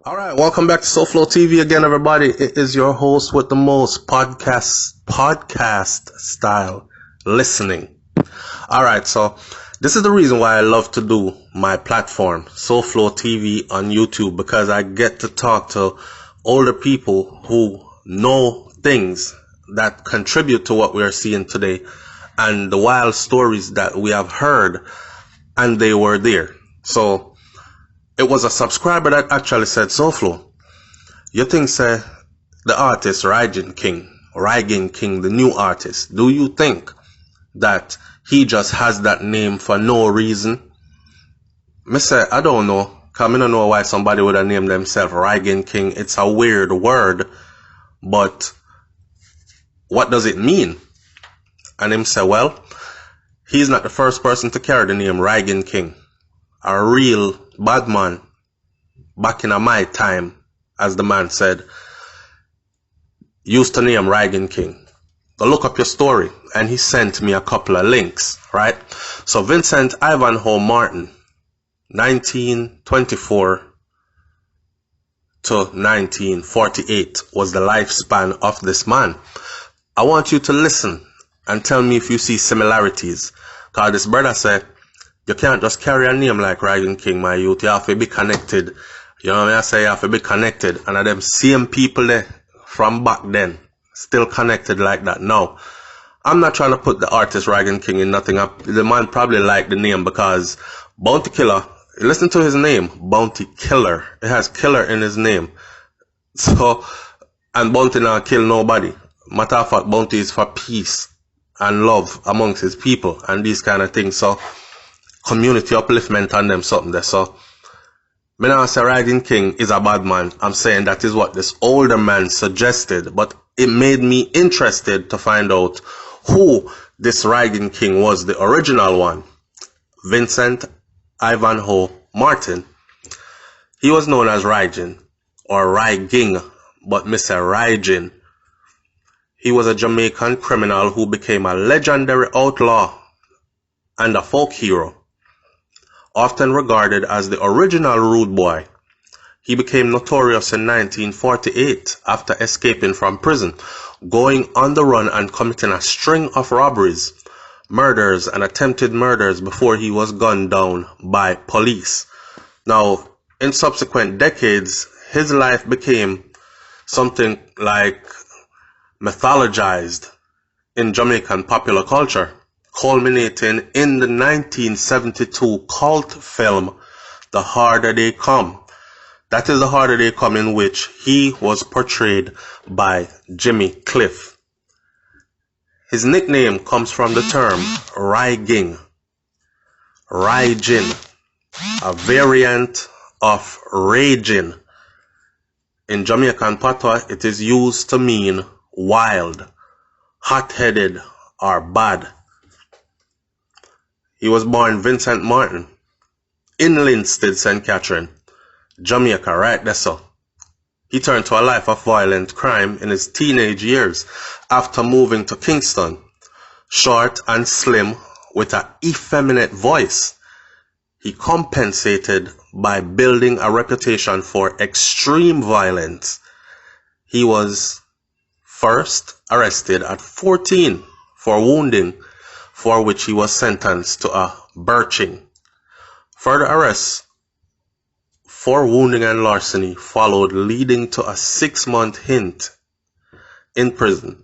All right, welcome back to SouFLoTV again, everybody. It is your host with the most podcast style listening. All right, so this is the reason why I love to do my platform, SouFLoTV on YouTube, because I get to talk to older people who know things that contribute to what we are seeing today and the wild stories that we have heard, and they were there. So it was a subscriber that actually said, SouFlo, you think, say, the artist Rygin King, the new artist, do you think that he just has that name for no reason? Me say, I don't know, because I don't know why somebody would have named themselves Rygin King. It's a weird word, but what does it mean? And him say, well, he's not the first person to carry the name Rygin King. A real bad man back in my time, as the man said, used to name Rygin King. So look up your story, and he sent me a couple of links, right? So Vincent Ivanhoe Martin, 1924 to 1948 was the lifespan of this man. I want you to listen and tell me if you see similarities, because this brother said, you can't just carry a name like Rygin King, my youth. You have to be connected. You know what I say? You have to be connected. And them same people there from back then, still connected like that. Now, I'm not trying to put the artist Rygin King in nothing. The man probably liked the name because Bounty Killer, listen to his name, Bounty Killer. It has killer in his name. So, and Bounty not kill nobody. Matter of fact, Bounty is for peace and love amongst his people and these kind of things. So, community upliftment on them something there. So me not say Rygin King is a bad man. I'm saying that is what this older man suggested, but it made me interested to find out who this Rygin King was, the original one. Vincent Ivanhoe Martin. He was known as Rygin or Rygin, but Mr. Rygin. He was a Jamaican criminal who became a legendary outlaw and a folk hero. Often regarded as the original rude boy, he became notorious in 1948 after escaping from prison, going on the run and committing a string of robberies, murders, and attempted murders before he was gunned down by police. Now, in subsequent decades, his life became something like mythologized in Jamaican popular culture, culminating in the 1972 cult film, The Harder They Come. That is The Harder They Come, in which he was portrayed by Jimmy Cliff. His nickname comes from the term Rygin, a variant of Rygin. In Jamaican patois, it is used to mean wild, hot-headed, or bad. He was born Vincent Martin in Linstead, St. Catherine, Jamaica, right there so. He turned to a life of violent crime in his teenage years after moving to Kingston. Short and slim with an effeminate voice, he compensated by building a reputation for extreme violence. He was first arrested at 14 for wounding, for which he was sentenced to a birching. Further arrests for wounding and larceny followed, leading to a 6-month hint in prison.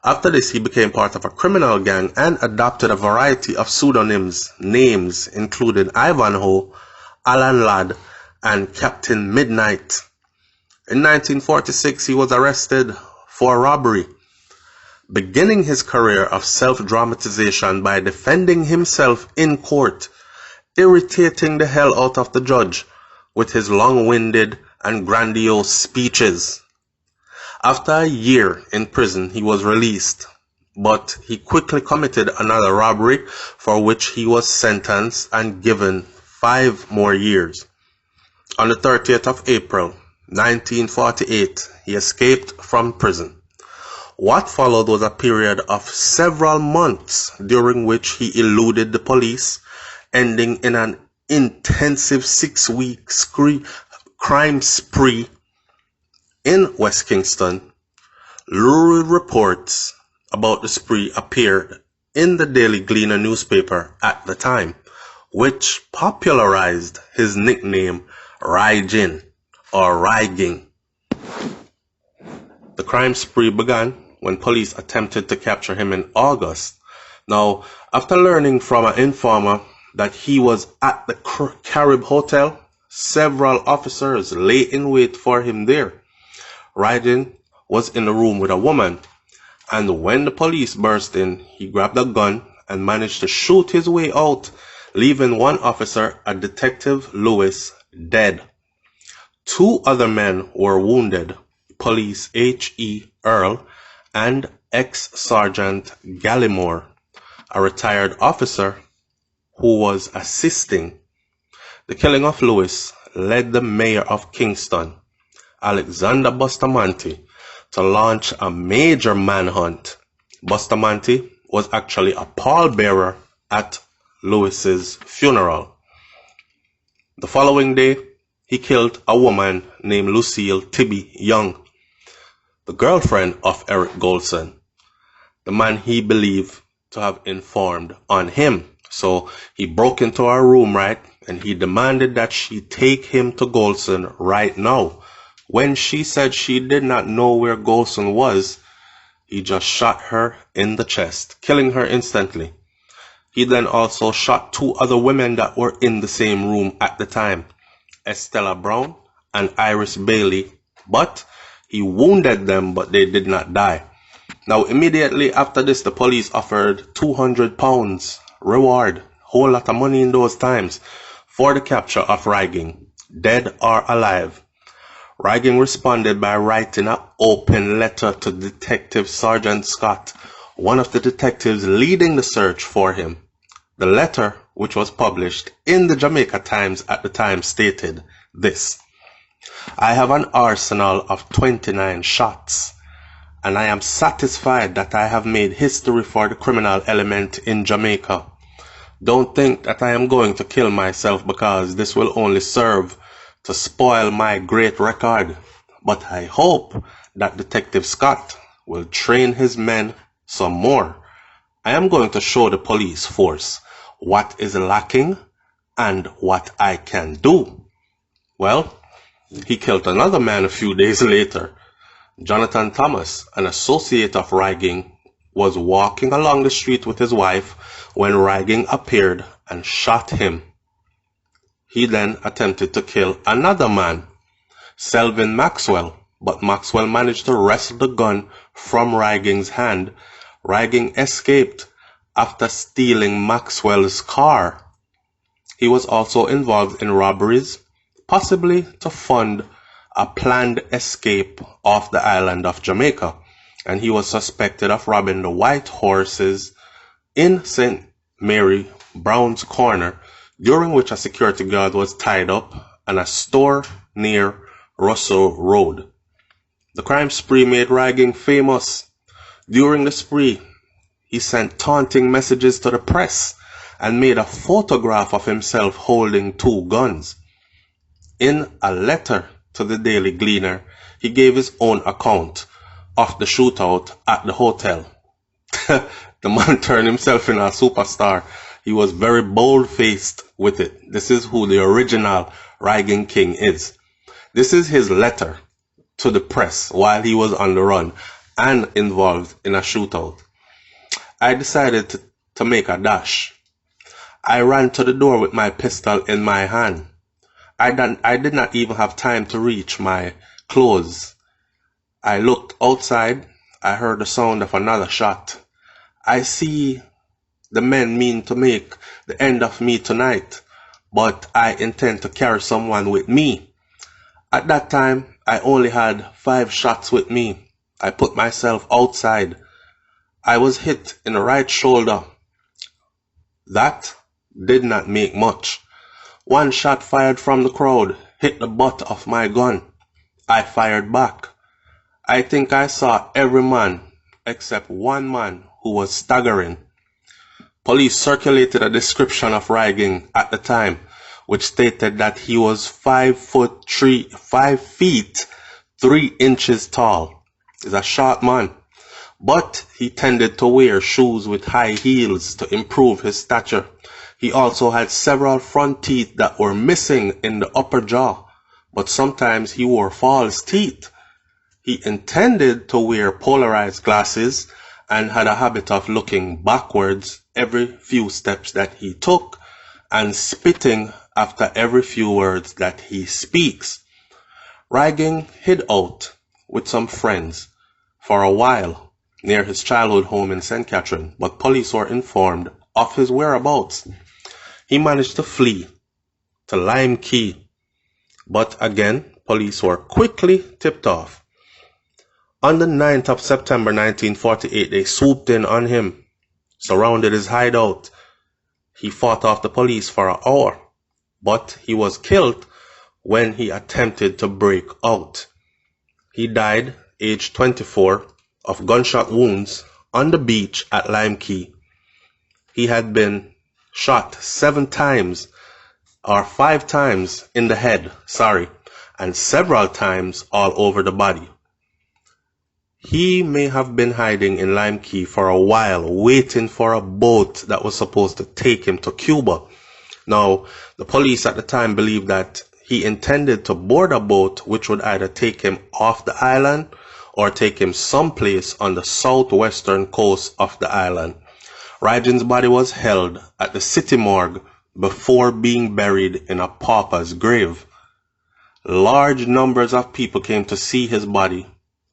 After this, he became part of a criminal gang and adopted a variety of pseudonyms, names including Ivanhoe, Alan Ladd, and Captain Midnight. In 1946, he was arrested for robbery, beginning his career of self-dramatization by defending himself in court, irritating the hell out of the judge with his long-winded and grandiose speeches. After a year in prison, he was released, but he quickly committed another robbery for which he was sentenced and given 5 more years. On the 30th of April, 1948, he escaped from prison. What followed was a period of several months during which he eluded the police, ending in an intensive 6-week crime spree in West Kingston. Lurid reports about the spree appeared in the Daily Gleaner newspaper at the time, which popularized his nickname Rygin or Rygin. The crime spree began when police attempted to capture him in August. Now, after learning from an informer that he was at the Carib Hotel, several officers lay in wait for him there. Rygin was in the room with a woman, and when the police burst in, he grabbed a gun and managed to shoot his way out, leaving one officer, a Detective Lewis, dead. 2 other men were wounded, Police H.E. Earl and ex-Sergeant Gallimore, a retired officer who was assisting. The killing of Lewis led the mayor of Kingston, Alexander Bustamante, to launch a major manhunt. Bustamante was actually a pallbearer at Lewis's funeral. The following day, he killed a woman named Lucille Tibby Young, the girlfriend of Eric Golson, the man he believed to have informed on him. So he broke into her room, right, and he demanded that she take him to Golson right now. When she said she did not know where Golson was, he just shot her in the chest, killing her instantly. He then also shot 2 other women that were in the same room at the time, Estella Brown and Iris Bailey, but he wounded them, but they did not die. Now, immediately after this, the police offered £200 reward, whole lot of money in those times, for the capture of Rygin, dead or alive. Rygin responded by writing an open letter to Detective Sergeant Scott, one of the detectives leading the search for him. The letter, which was published in the Jamaica Times at the time, stated this: I have an arsenal of 29 shots, and I am satisfied that I have made history for the criminal element in Jamaica. Don't think that I am going to kill myself, because this will only serve to spoil my great record, but I hope that Detective Scott will train his men some more. I am going to show the police force what is lacking and what I can do. Well, he killed another man a few days later. Jonathan Thomas, an associate of Rygin, was walking along the street with his wife when Rygin appeared and shot him. He then attempted to kill another man, Selvin Maxwell, but Maxwell managed to wrest the gun from Rygin's hand. Rygin escaped after stealing Maxwell's car. He was also involved in robberies, possibly to fund a planned escape off the island of Jamaica, and he was suspected of robbing the White Horses in St. Mary Brown's Corner, during which a security guard was tied up, and a store near Russell Road. The crime spree made Rygin famous. During the spree, he sent taunting messages to the press and made a photograph of himself holding 2 guns. In a letter to the Daily Gleaner, he gave his own account of the shootout at the hotel. The man turned himself into a superstar. He was very bold-faced with it. This is who the original Rygin King is. This is his letter to the press while he was on the run and involved in a shootout. I decided to make a dash. I ran to the door with my pistol in my hand. I did not even have time to reach my clothes. I looked outside. I heard the sound of another shot. I see the men mean to make the end of me tonight, but I intend to carry someone with me. At that time, I only had 5 shots with me. I put myself outside. I was hit in the right shoulder. That did not make much. 1 shot fired from the crowd hit the butt of my gun. I fired back. I think I saw every man except 1 man who was staggering. Police circulated a description of Rygin at the time, which stated that he was 5 feet 3 inches tall. He's a short man, but he tended to wear shoes with high heels to improve his stature. He also had several front teeth that were missing in the upper jaw, but sometimes he wore false teeth. He intended to wear polarized glasses and had a habit of looking backwards every few steps that he took and spitting after every few words that he speaks. Rygin hid out with some friends for a while near his childhood home in St. Catherine, but police were informed of his whereabouts. He managed to flee to Lime Key, but again, police were quickly tipped off. On the 9th of September 1948, they swooped in on him, surrounded his hideout. He fought off the police for an hour, but he was killed when he attempted to break out. He died, aged 24, of gunshot wounds on the beach at Lime Key. He had been shot 5 times in the head, and several times all over the body. He may have been hiding in Lime Key for a while, waiting for a boat that was supposed to take him to Cuba. Now, the police at the time believed that he intended to board a boat which would either take him off the island or take him someplace on the southwestern coast of the island. Rygin's body was held at the city morgue before being buried in a pauper's grave. Large numbers of people came to see his body,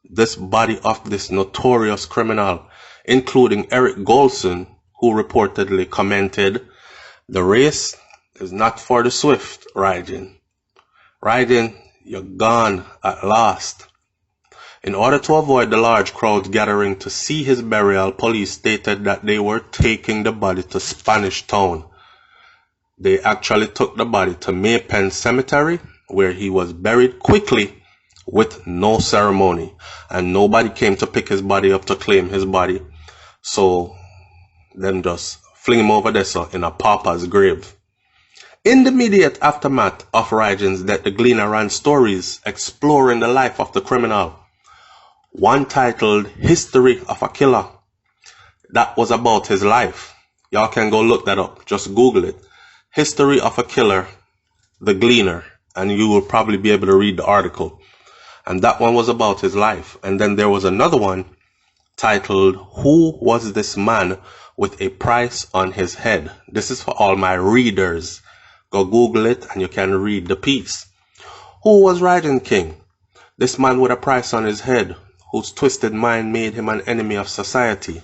this body of this notorious criminal, including Eric Golson, who reportedly commented, "The race is not for the swift, Rygin. Rygin, you're gone at last." In order to avoid the large crowds gathering to see his burial, police stated that they were taking the body to Spanish Town. They actually took the body to Maypen Cemetery, where he was buried quickly with no ceremony, and nobody came to pick his body up to claim his body, so them just fling him over there in a pauper's grave. In the immediate aftermath of Rygin's death, the Gleaner ran stories exploring the life of the criminal. One titled History of a Killer. That was about his life. Y'all can go look that up. Just Google it. History of a Killer, The Gleaner, and you will probably be able to read the article. And that one was about his life. And then there was another one titled Who Was This Man with a Price on His Head? This is for all my readers. Go Google it and you can read the piece. Who was Rygin King? This man with a price on his head, whose twisted mind made him an enemy of society.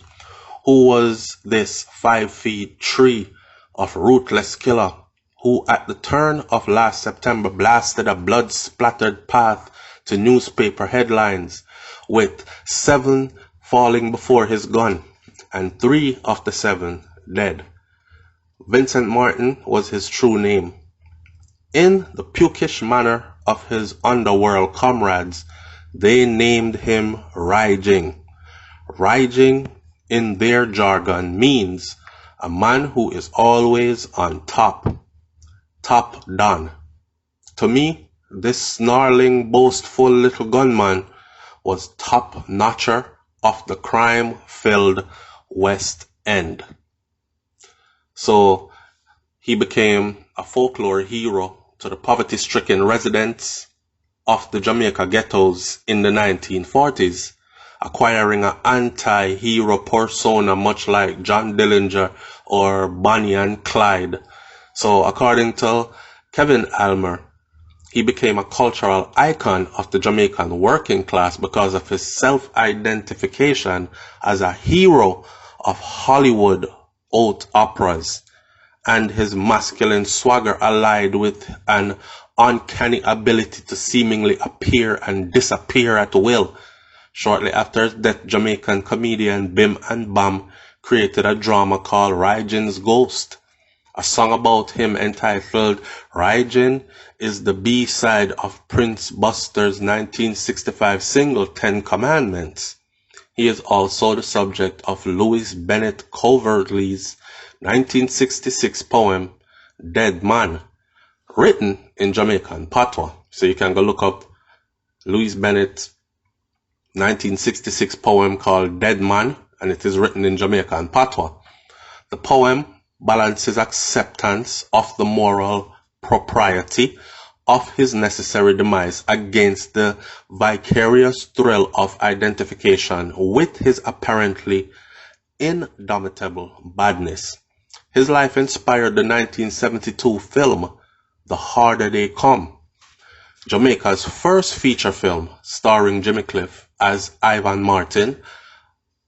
Who was this 5'3" of ruthless killer, who at the turn of last September blasted a blood-splattered path to newspaper headlines, with 7 falling before his gun, and 3 of the 7 dead. Vincent Martin was his true name. In the pukish manner of his underworld comrades, they named him Rygin. Rygin, in their jargon, means a man who is always on top. Top Don. To me, this snarling, boastful little gunman was top-notcher of the crime-filled West End. So he became a folklore hero to the poverty-stricken residents of the Jamaica ghettos in the 1940s, acquiring an anti-hero persona much like John Dillinger or Bonnie and Clyde. So according to Kevin Almer, he became a cultural icon of the Jamaican working class because of his self-identification as a hero of Hollywood haute operas and his masculine swagger allied with an uncanny ability to seemingly appear and disappear at will. Shortly after his death, Jamaican comedian Bim and Bam created a drama called Rygin's Ghost. A song about him entitled Rygin is the B-side of Prince Buster's 1965 single 10 Commandments. He is also the subject of Louis Bennett Coverley's 1966 poem Dead Man. written in Jamaican patois. So you can go look up Louis Bennett's 1966 poem called Dead Man, and it is written in Jamaican patois. The poem balances acceptance of the moral propriety of his necessary demise against the vicarious thrill of identification with his apparently indomitable badness. His life inspired the 1972 film The Harder They Come, Jamaica's first feature film starring Jimmy Cliff as Ivan Martin,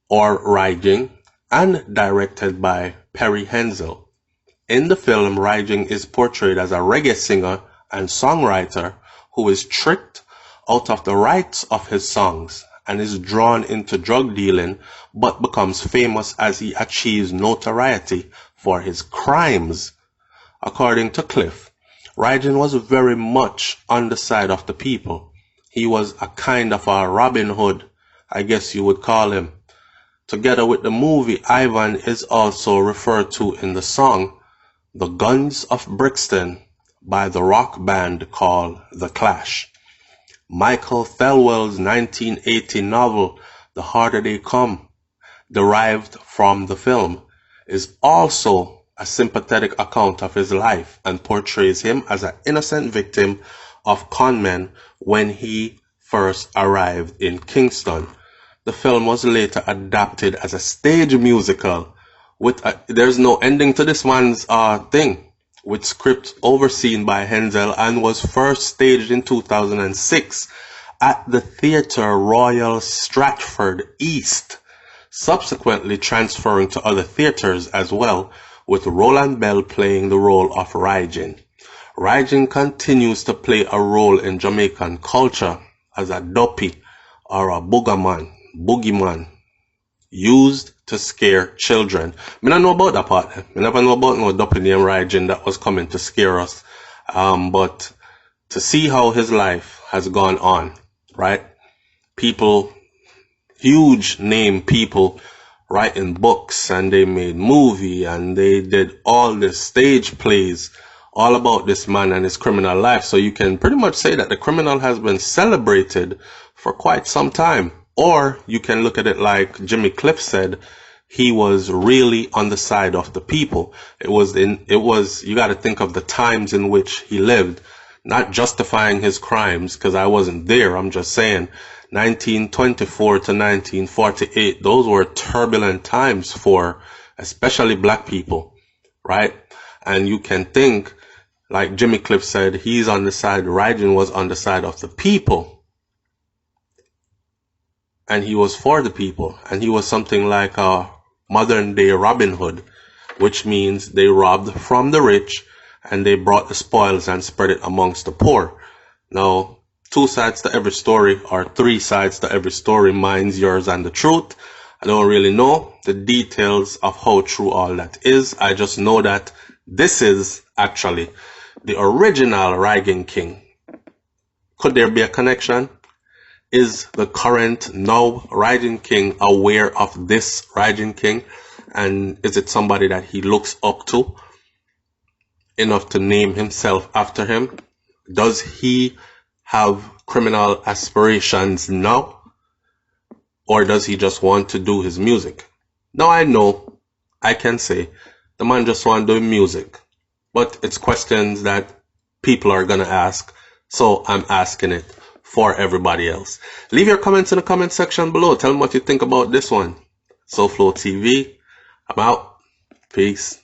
or Rygin, and directed by Perry Hensel. In the film, Rygin is portrayed as a reggae singer and songwriter who is tricked out of the rights of his songs and is drawn into drug dealing, but becomes famous as he achieves notoriety for his crimes. According to Cliff, Rygin was very much on the side of the people. He was a kind of a Robin Hood, I guess you would call him. Together with the movie, Ivan is also referred to in the song The Guns of Brixton by the rock band called The Clash. Michael Thelwell's 1980 novel The Harder They Come, derived from the film, is also a sympathetic account of his life and portrays him as an innocent victim of conmen when he first arrived in Kingston. The film was later adapted as a stage musical there's no ending to this man's thing, with script overseen by Hensel, and was first staged in 2006 at the Theatre Royal Stratford East, subsequently transferring to other theatres as well, with Roland Bell playing the role of Rygin. Rygin continues to play a role in Jamaican culture as a dopey or a boogeyman, used to scare children. I don't know about that part. I never know about no dopey named Rygin that was coming to scare us. But to see how his life has gone on, right? People, huge name people, writing books, and they made movie, and they did all this stage plays all about this man and his criminal life. So you can pretty much say that the criminal has been celebrated for quite some time. Or you can look at it like Jimmy Cliff said, he was really on the side of the people. You got to think of the times in which he lived, not justifying his crimes, because I wasn't there. I'm just saying 1924 to 1948, those were turbulent times for especially black people, right? And you can think, like Jimmy Cliff said, he's on the side, Rygin was on the side of the people. And he was for the people. And he was something like a modern day Robin Hood, which means they robbed from the rich and they brought the spoils and spread it amongst the poor. Now, two sides to every story, or three sides to every story, mine's, yours, and the truth. I don't really know the details of how true all that is. I just know that this is actually the original Rygin King. Could there be a connection? Is the current now Rygin King aware of this Rygin King? And is it somebody that he looks up to enough to name himself after him? Does he have criminal aspirations now? Or does he just want to do his music? Now I know, I can say, the man just want to do music. But it's questions that people are going to ask. So I'm asking it for everybody else. Leave your comments in the comment section below. Tell me what you think about this one. SouFLoTV, I'm out. Peace.